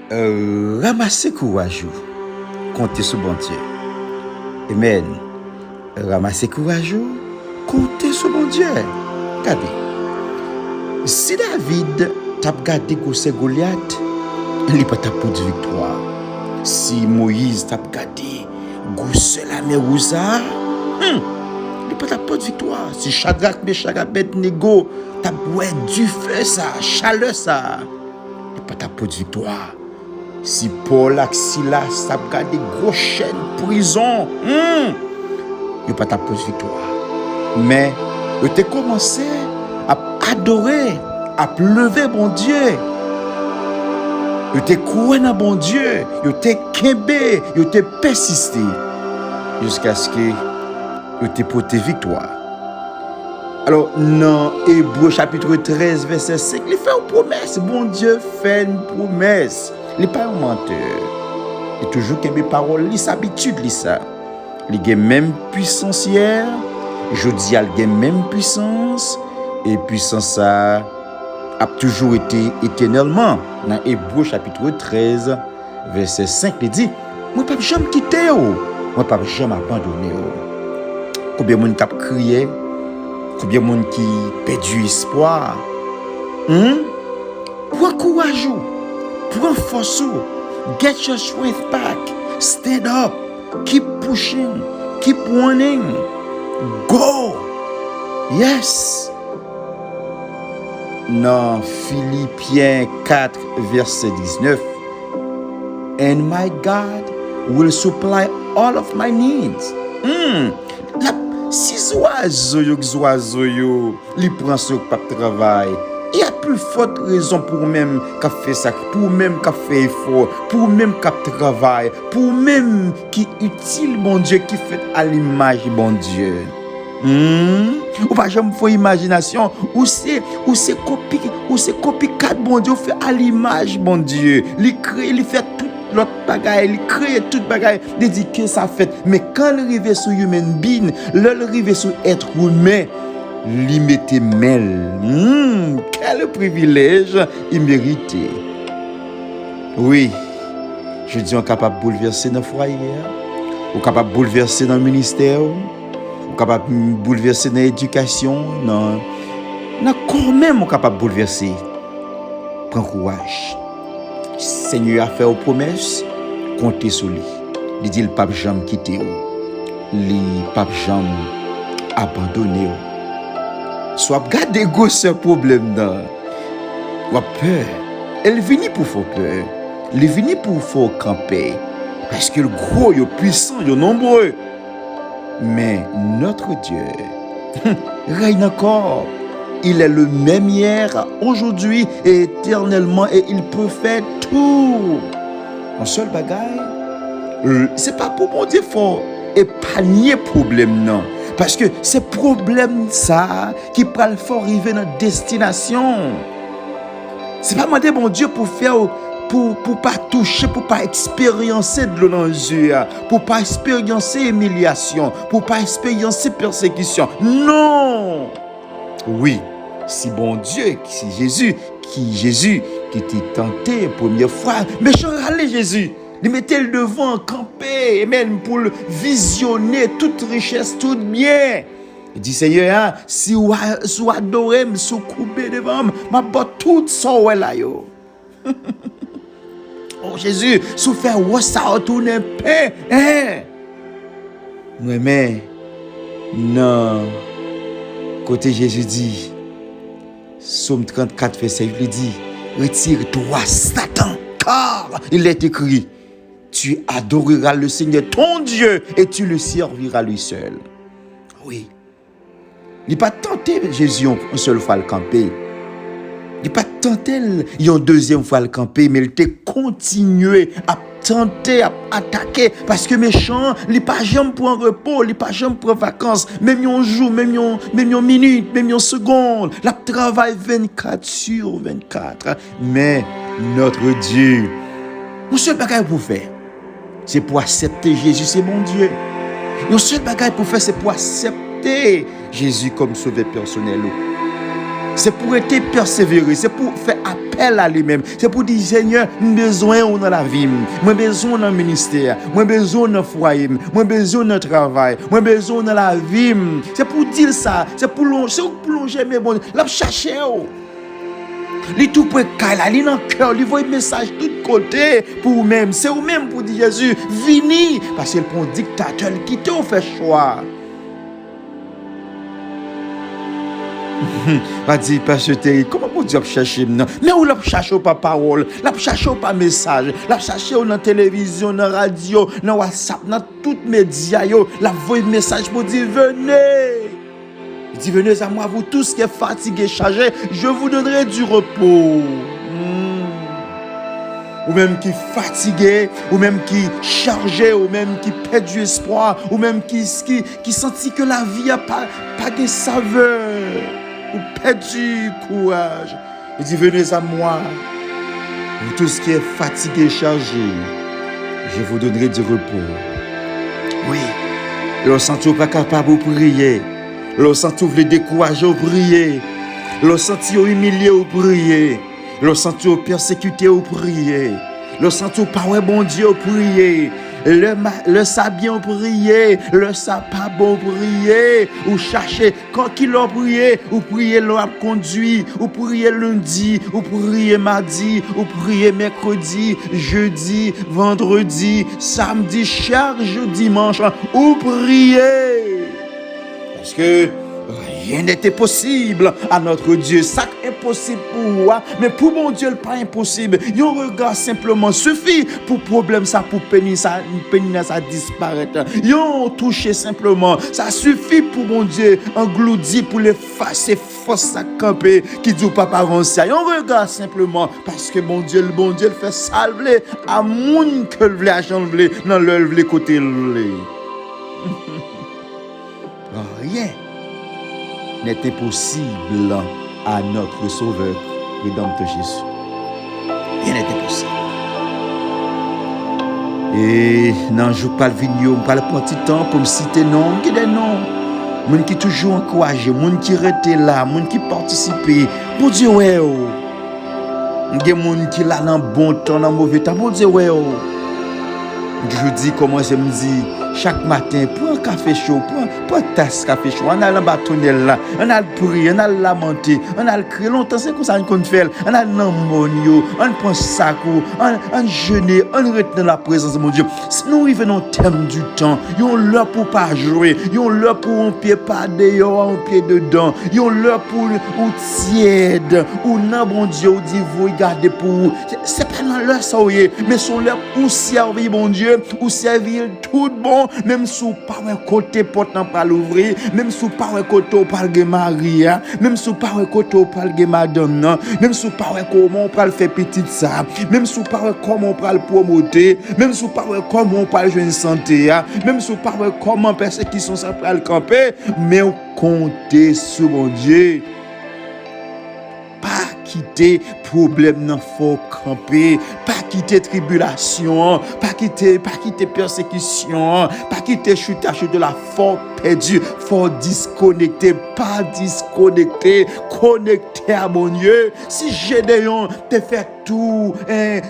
Ramasser courage, compter sur bon Dieu. Amen. Ramasser courage, compter sur bon Dieu. Regardez. Si David t'a gardé Goliath, il n'est pas ta pour de victoire. Si Moïse t'a gardé la mer Roussa, il n'est pas ta pour de victoire. Si Shadrach, Meshach, Abednego t'a boué du feu, ça, chaleur, ça, il n'est pas ta pour de victoire. Si Paul et Silas t'a gardé gros chaînes, prison, il n'est pas ta pour de victoire. Mais il t'a commencé à adorer, à lever bon Dieu. Il t'a couru dans bon Dieu, il t'a kembé, il t'a persisté jusqu'à ce que il t'a porté victoire. Alors, dans Hébreux chapitre 13, verset 5, il fait une promesse. Bon Dieu fait une promesse. Il n'est pas un menteur. Il a toujours kembé parole, il s'habitue de ça. Il a même puissance hier, jeudi, il a même puissance. Et puissance ça a toujours été éternellement. Dans Hébreux chapitre 13, verset 5, il dit, moi ne peux jamais quitter, moi ne peux jamais abandonner. Combien de monde qui a crié, combien de monde qui a perdu espoir. Prends courage, prends force, get your strength back, stand up, keep pushing, keep running, go. Yes. Dans Philippiens 4, verset 19, and my God will supply all of my needs. Si oiseau li prend ce pas travail, il y a plus forte raison pour même qu'a fait ça, pour même qu'a fait effort, pour même qu'a travail, pour même qui utile bon Dieu, qui fait à l'image bon Dieu. Ou pas jamais faut imagination ou c'est copycat bon Dieu fait à l'image bon Dieu. Il crée, il fait tout l'autre bagaille, il crée toute bagaille, il dit que ça fait. Mais quand il arrive sur human being, il arrive sur être humain, il mettait mêle. Quel privilège il méritait. Oui, je dis on est capable de bouleverser nos foyers, on est capable de bouleverser dans le ministère, capable de bouleverser dans l'éducation, non, quand même on est capable de bouleverser. Prends courage. Seigneur a fait une promesse, comptez sur lui. Il dit le pape jamais quitter, le pape jamais abandonner. Soit garder go ce problème là. Ou peur. Elle vient pour faire peur. Elle vient pour faire camper. Parce que le gros, il est puissant, il est nombreux. Mais notre Dieu règne encore. Il est le même hier, aujourd'hui et éternellement, et il peut faire tout. Un seul bagaille, c'est pas pour mon Dieu faut épargner problème non, parce que c'est problème ça qui peut le faire arriver dans destination. C'est pas demander mon Dieu pour faire pour pas toucher, pour pas expérimenter de l'eau dans les yeux, pour pas expérimenter humiliation, pour pas expérimenter persécution. Non. Oui, si bon Dieu, si Jésus qui était tenté première fois, mais je râlais Jésus. Il mettait le devant, camper, même pour le visionner toute richesse, tout bien. Il dit Seigneur, si vous adorez, si vous coupez devant, je vais tout ça là yo. Oh Jésus, si vous faites ça retourner paix, mais non. Côté Jésus dit, Psaume 34, verset 8, il dit, retire-toi Satan, car il est écrit, tu adoreras le Seigneur ton Dieu et tu le serviras lui seul. Oui. Il n'est pas tenté Jésus une seule fois le camper. Il n'est pas tenté une deuxième fois le camper, mais il t'a continué à tenter, à attaquer, parce que méchant, il n'est pas jamais pour un repos, il n'est pas jamais pour vacances, même un jour, même une minute, même une seconde, la travail 24 sur 24. Mais notre Dieu, un seul bagage pour faire, c'est pour accepter Jésus, c'est mon Dieu. Un seul bagage pour faire, c'est pour accepter Jésus comme sauveur personnel. C'est pour être persévéré, c'est pour faire appel à lui-même. C'est pour dire, Seigneur, j'ai besoin dans la vie, j'ai besoin dans le ministère, j'ai besoin dans le foyer, j'ai besoin dans le travail, j'ai besoin dans la vie. C'est pour dire ça, c'est pour plonger mes bons. Là, chercher. Li tout près là, li dans cœur, li voit un message de tous côtés pour vous-même. C'est vous-même pour dire Jésus, vini. Parce que pour un dictateur, il quitte ou fait choix. Va dire, Pasteur Terry, comment vous Dieu chercher maintenant? Mais où l'a chercher pas parole, l'a chercher pas message, l'a chercher dans la télévision, dans la radio, dans WhatsApp, dans tous les médias, la voix message pour dire venez. Il dit venez à moi, vous tous qui êtes fatigués, chargés, je vous donnerai du repos. Ou même qui fatigué, ou même qui chargé, ou même qui perd du espoir, ou même qui sentit que la vie n'a pas de saveur, ou perdu courage. Il dit venez à moi, vous tous qui êtes fatigués, chargés, je vous donnerai du repos. Oui, lorsque vous n'êtes pas capable de prier, lorsque vous voulez décourager ou prier, lorsque vous humilié ou prier, lorsque vous persécuté ou prier, lorsque vous pas bon Dieu ou prier, le sabien ou prier, le sapin bon prier, ou chercher quand qu'il a prié, ou prier l'a conduit, ou prier lundi, ou prier mardi, ou prier mercredi, jeudi, vendredi, samedi, chaque jour dimanche, ou prier. Parce que rien n'était possible à notre Dieu. Ça est impossible pour moi, mais pour mon Dieu, pas impossible. Un regard simplement suffit pour problème ça, pour peine ça disparaître. Un toucher simplement, ça suffit pour mon Dieu, englouti pour les faces forces à camper qui dit papa avancer. Un regard simplement, parce que mon Dieu le fait salver à moun que le vle à janvler dans le côté rien n'est impossible à notre Sauveur, Rédempteur Jésus. Rien n'est impossible. Et non, je ne parle pas de je parle pas de temps pour me citer non, qui des noms. Moun qui toujours encouragé, moun qui rete là, moun qui participe. Mon Dieu, ouais. Il y a des gens qui là dans bon temps, dans mauvais temps. Mon Dieu, ouais. Je dis comment je me dis chaque matin, prends un café chaud, prends une tasse de café chaud, on a le bâtonnel là, on a le prier, on a le lamenter, on a le crier, longtemps c'est comme ça qu'on fait, on a l'ammonio, on prend sac, on jeûne, on reste dans la présence de mon Dieu. Si nous revenons au thème du temps, ils ont l'heure pour pas jouer, ils ont l'heure pour un pied pas dehors, un pied dedans, ils ont l'heure pour ou tiède, ou non bon Dieu, ou dit vous regardez pour vous. C'est pas dans l'heure ça, mais son l'heure pour servir bon Dieu, ou servir tout bon. Même sous pas un côté portant pas l'ouvrir, même sous pas un côté pas le Maria, même sous pas un côté pas le madame non, même sous pas comment on peut faire petite ça, même sous pas comment on peut le promoter, même sous pas comment on peut jouer une santé, même sous pas comment persécution ça peut le camper, mais on compter sur mon Dieu. Pas quitter problème nan faut camper, pas quitter tribulation, pas quitter persécution, pas quitter chute de la fort perdu, faut disconnecter, pas disconnecter, connecter à mon Dieu. Si Gédéon te fait tout,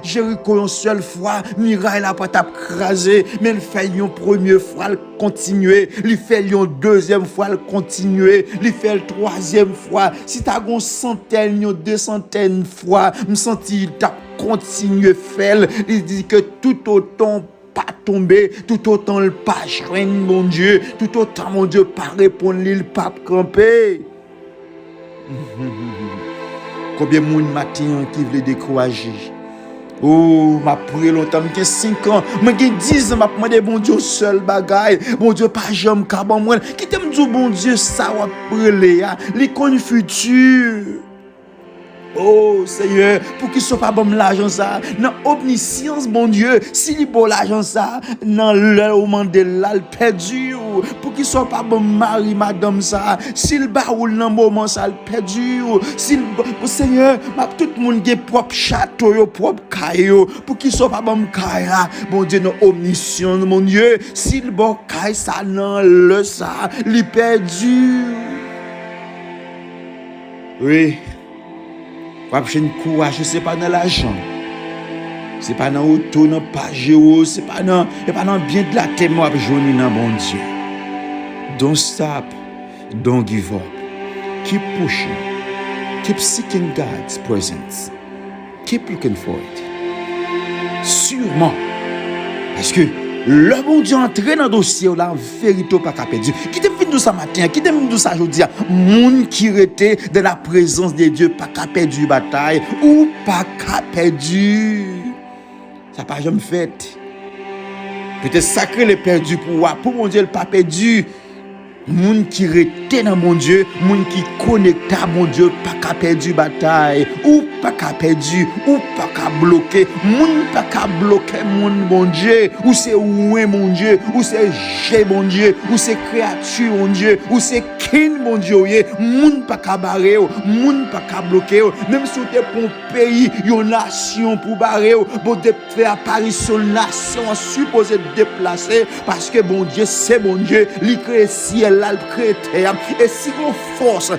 Jéricho une seule fois, miraille la pas t'craser, mais il fait une première fois, il continuer, il fait une deuxième fois, il continuer, il fait le troisième fois. Si t'as une centaine, une 200 fois, me senti il t'a continué faire, il dit que tout autant pas tomber, tout autant le pas joindre mon Dieu, tout autant mon Dieu pas répondre, il pas camper. Combien de monde matin qui veut décourager? Oh, m'a prié longtemps, j'ai 5 ans, j'ai 10 ans, m'a demandé bon Dieu seul bagaille, bon Dieu pas jamais capable moi. Qui t'aime dire bon Dieu ça va prier les connaît futur. Oh Seigneur, pour qu'il soit pas bon l'argent ça, dans omniscience bon Dieu, s'il bon l'argent ça, dans le moment de là perdu, pour qu'il soit pas bon mari madame ça, s'il baoul dans moment ça perdu, s'il Seigneur, tout le monde qui propre château, propre caillou, pour qu'il soit pas bon caille, bon Dieu dans omniscience mon Dieu, s'il bon caille ça dans le ça, il perdu. Oui. Pour chercher courage, c'est pas dans l'argent. C'est pas dans auto, dans page, c'est pas dans bien de la tête, moi, journée dans bon Dieu. Don't stop. Don't give up. Keep pushing. Keep seeking God's presence. Keep looking for it. Sûrement. Parce que le bon Dieu entre dans le dossier, là, en vérité, pas perdu. Qui t'aime venir ça matin, qui t'aime venir ça aujourd'hui, monde qui était dans la présence de Dieu, pas perdu bataille, ou pas perdu. Ça n'a pas jamais fait. Peut-être sacré le perdu pour mon Dieu, le pas perdu. Moun qui rete dans mon Dieu, moun qui connecte à mon Dieu, pas qu'à perdu bataille, ou pas qu'à perdu, ou pas qu'à bloquer, moun pas qu'à bloquer mon Dieu, ou c'est oué mon Dieu, ou c'est j'ai mon Dieu, ou c'est créature mon Dieu, ou c'est kin mon Dieu, moun pas qu'à barrer, moun pas qu'à bloquer, même si t'es pour un pays, une nation pour barrer, bon de faire apparition nation supposé déplacer parce que bon Dieu c'est bon Dieu, il crée ciel là, il crée terre et si on force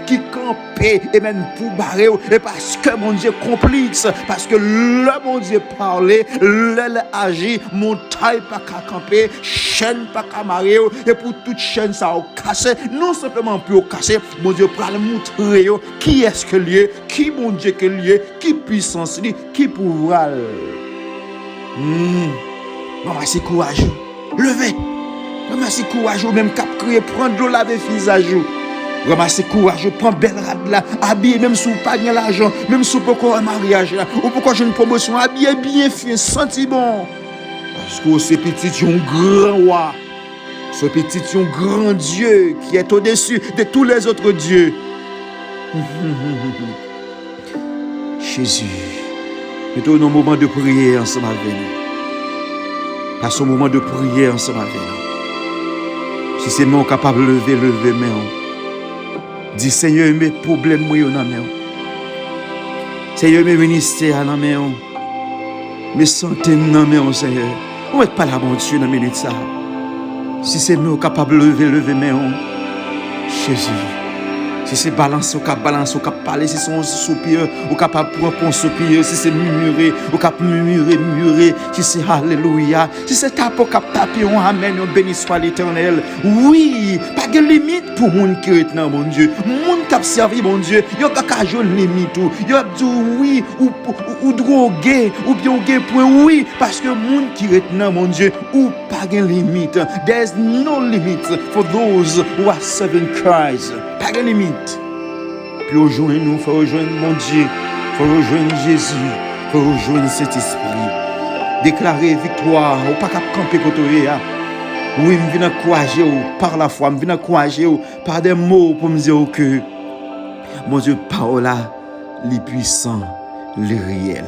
qui campe et même pour barrer et parce que mon Dieu complice parce que le bon Dieu parlait, le agit, montagne pas qu'à camper, chaîne pas qu'à marrer et pour toute chaîne ça au casser, non simplement pour casser, mon Dieu pour le montrer qui est-ce que lié, qui mon Dieu que lié, qui puissance li, qui pouvoir. Maman c'est courage. Levez. Maman c'est courage même cap crier prendre de l'eau laver visage. Ramassez courage, prends belle rade là, habillé même sous pas de l'argent, même sous pourquoi un mariage là, ou pourquoi j'ai une promotion, habillé bien fin, senti bon. Parce que c'est petit un grand roi. Ce petit un grand Dieu qui est au-dessus de tous les autres dieux. Jésus, mettons un moment de prière ensemble avec nous. Passons un moment de prière ensemble avec nous. Si c'est moi capable de lever main. Dis Seigneur, mes problèmes moi dans main. Seigneur, mes ministères dans main. Mes santé dans main, Seigneur. On n'est pas là, mon Dieu, dans minute ça. Si c'est moi capable de lever main. Jésus. Si c'est balance, ou cap parler, si c'est un soupir, ou capable prendre un soupir, si c'est murmurer, ou cap murmurer, si c'est alléluia, si c'est taper, cap taper, on amen, on béni soit l'Éternel. Oui, pas de limite pour monde qui est dans mon Dieu. Monde qui a servi mon Dieu, il y a pas de limite tout. Il y a dit oui ou drogué ou bien gay point oui parce que monde qui est dans mon Dieu ou pas de limite. There's no limit for those who are serving Christ. Pas de limite. Puis rejoindre nous, faut rejoindre mon Dieu, faut rejoindre Jésus, faut rejoindre cet esprit. Déclarer victoire, ou pas qu'à camper côté. Oui, je viens encourager par la foi, je viens encourager par des mots pour me dire que mon Dieu, parole là, les puissants, les réels.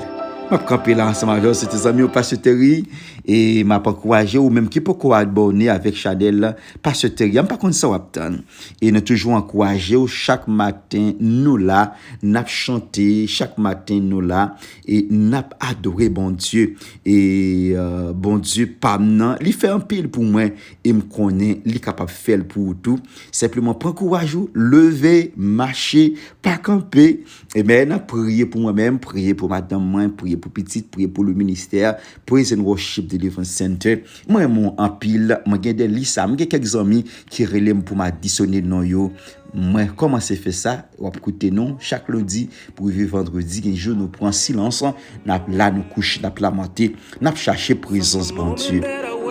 Je vais camper là ensemble avec ces amis au Pasteur Terry et je vais encourager ou même qui peut collaborer avec Chadel, Pasteur Terry. Je ne sais pas comment ça va obtenir. Et nous toujours encourager chaque matin, nous là, nous chanter, chaque matin, nous là, et nous adorer bon Dieu. Et bon Dieu, pas maintenant, il fait un pile pour moi et me connaît, il est capable de faire pour tout. Simplement, prends courage, lever, marcher, pas camper. Et bien, prier pour moi-même, prier pour madame, moi, prier pour petite, prier pour le ministère, Praise and Worship Deliverance Center. Moi, mon en pile, moi, j'ai des listes, j'ai quelques amis qui relèvent pour m'additionner non yo. Moi, comment c'est fait ça? On va écouter non chaque lundi pour vivre vendredi, un jour nous prenons silence, là nous coucher, nous lamenter, nous chercher présence bon Dieu.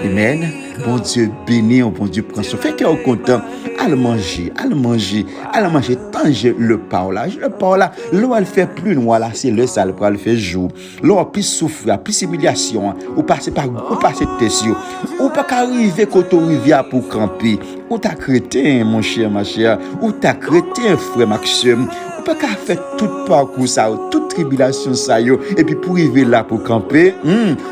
Amen. Bon Dieu béni, bon Dieu prend soin. Fait qu'on est content. Allez manger. Tanger le pain là. Le pain là, l'eau elle fait plus noir là, c'est le sale pour le faire jour. L'eau plus souffrir, plus humiliation, ou passer par ou passer tessio. Ou pas arriver côté rivière pour camper. Ou t'as chrétien mon cher, ma chère. Ou t'as chrétien frère Maxime. Ou pas qu'à faire tout parcours ça, toute tribulation ça yo, et puis pour arriver là pour camper,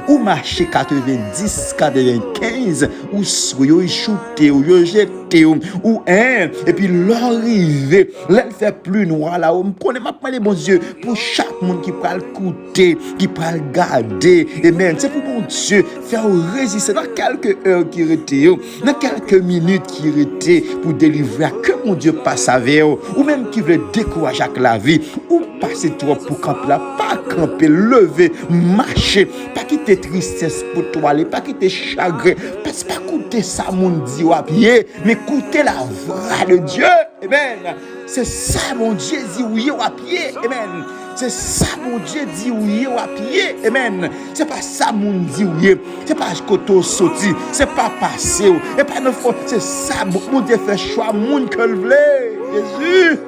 ou marcher 90, 95, ou soyo shooter, ou yo jeter, ou et puis l'arriver, là fait plus noir là, on connaît pas les bon Dieu, pour chaque monde qui peut écouter, qui peut garder, amen. C'est pour mon Dieu faire résister dans quelques heures qui restent, dans quelques minutes qui restent pour délivrer que mon Dieu passe avec eux, ou même qui veut décourager avec la vie, ou passer toi pour camper là, pas camper, lever, marcher, pas quitter tristesse pour toi, pas quitter chagrin, pas écouter ça mon Dieu à pied, mais écouter la voix de Dieu, amen. C'est ça mon Dieu dit oui à pied, amen. C'est ça mon Dieu dit oui à pied, amen. C'est pas ça mon Dieu oui, c'est pas côté sorti, c'est pas passé, et pas de faute, c'est ça mon Dieu fait choix mon que le voulait, Jésus.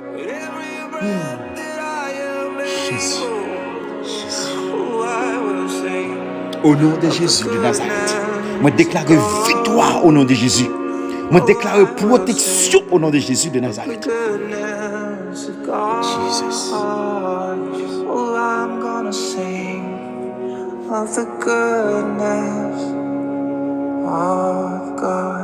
Jésus. Au nom de Jésus de Nazareth, moi déclare victoire au nom de Jésus. Moi déclare protection au nom de Jésus de Nazareth. Jesus. Oh, I'm gonna sing of the goodness of God.